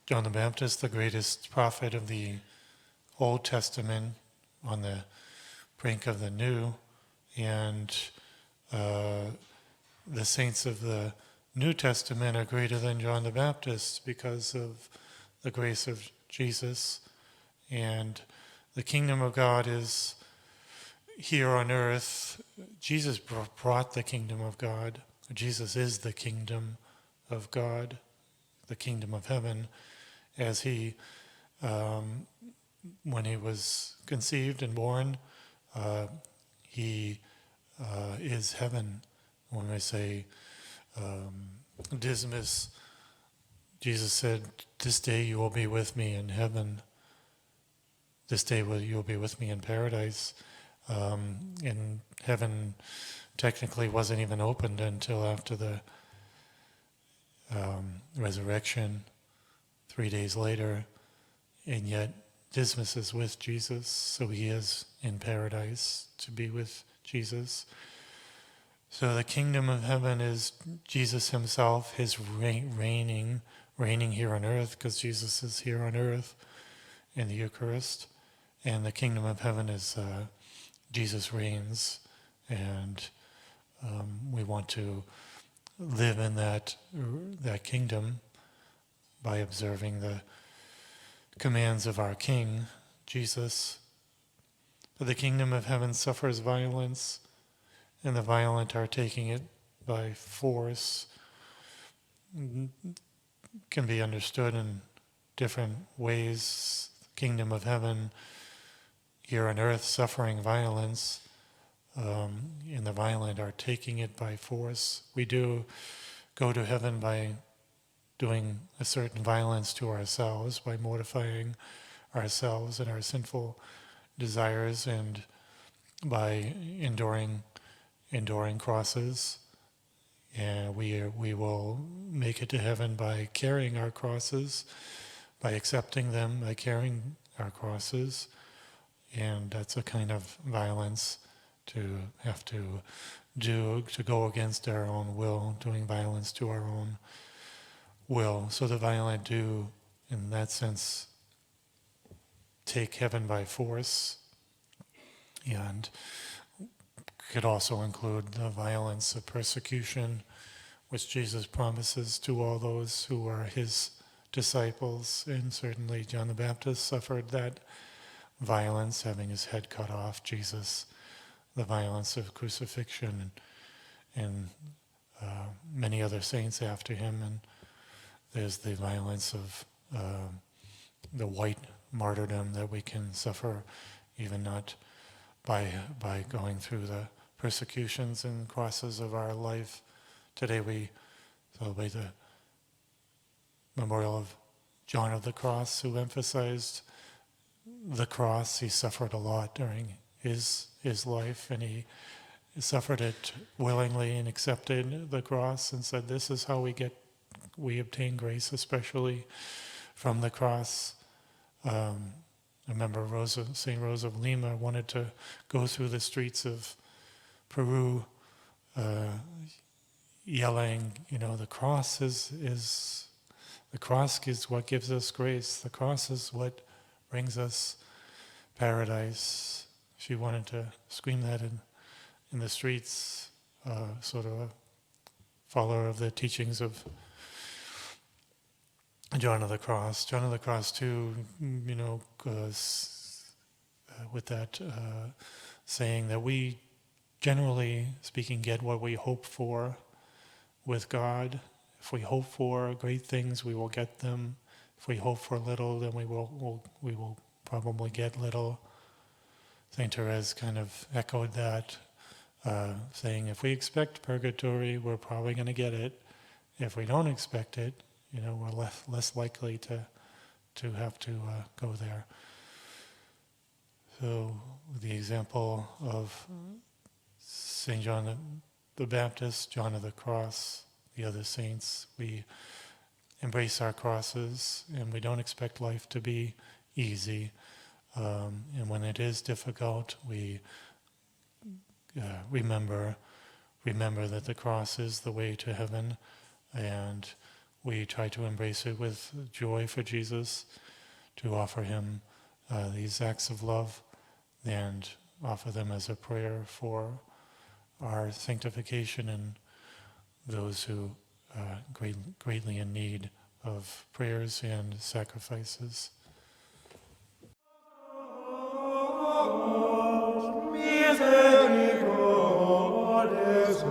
John the Baptist, the greatest prophet of the Old Testament, on the brink of the New, and the saints of the New Testament are greater than John the Baptist because of the grace of Jesus. And the kingdom of God is here on earth. Jesus brought the kingdom of God. Jesus is the kingdom of God, the kingdom of heaven, as he, when he was conceived and born, he is heaven. When I say Dismas, Jesus said, "This day you will be with me in heaven. This day you will be with me in paradise." And heaven technically wasn't even opened until after the resurrection, 3 days later, and yet Dismas is with Jesus, so he is in paradise to be with Jesus. So the kingdom of heaven is Jesus himself, his reigning here on earth, because Jesus is here on earth in the Eucharist, and the kingdom of heaven is Jesus reigns, and we want to live in that kingdom by observing the commands of our King, Jesus. But the kingdom of heaven suffers violence, and the violent are taking it by force. Can be understood in different ways. The kingdom of heaven here on earth suffering violence, and the violent are taking it by force. We do go to heaven by doing a certain violence to ourselves, by mortifying ourselves and our sinful desires, and by enduring crosses. And we will make it to heaven by carrying our crosses, by accepting them, by carrying our crosses. And that's a kind of violence to have to do, to go against our own will, doing violence to our own will. So the violent do, in that sense, take heaven by force, and could also include the violence of persecution, which Jesus promises to all those who are his disciples. And certainly John the Baptist suffered that violence, having his head cut off. Jesus, the violence of crucifixion, and many other saints after him. And there's the violence of the white martyrdom that we can suffer, even not by going through the persecutions and crosses of our life. Today we celebrate the memorial of John of the Cross, who emphasized the cross. He suffered a lot during his life, and he suffered it willingly and accepted the cross and said, "This is how we obtain grace, especially from the cross." I remember St. Rose of Lima wanted to go through the streets of Peru, yelling, the cross is what gives us grace. The cross is what brings us paradise. She wanted to scream that in the streets, sort of a follower of the teachings of John of the Cross. John of the Cross too, goes with that saying that we, generally speaking, get what we hope for with God. If we hope for great things, we will get them. If we hope for little, then we will probably get little. St. Therese kind of echoed that, saying if we expect purgatory, we're probably going to get it. If we don't expect it, we're less likely to have to go there. So the example of St. John the Baptist, John of the Cross, the other saints, we embrace our crosses, and we don't expect life to be easy. And when it is difficult, we remember that the cross is the way to heaven, and we try to embrace it with joy for Jesus, to offer him these acts of love and offer them as a prayer for our sanctification and those who greatly in need of prayers and sacrifices. Misericordes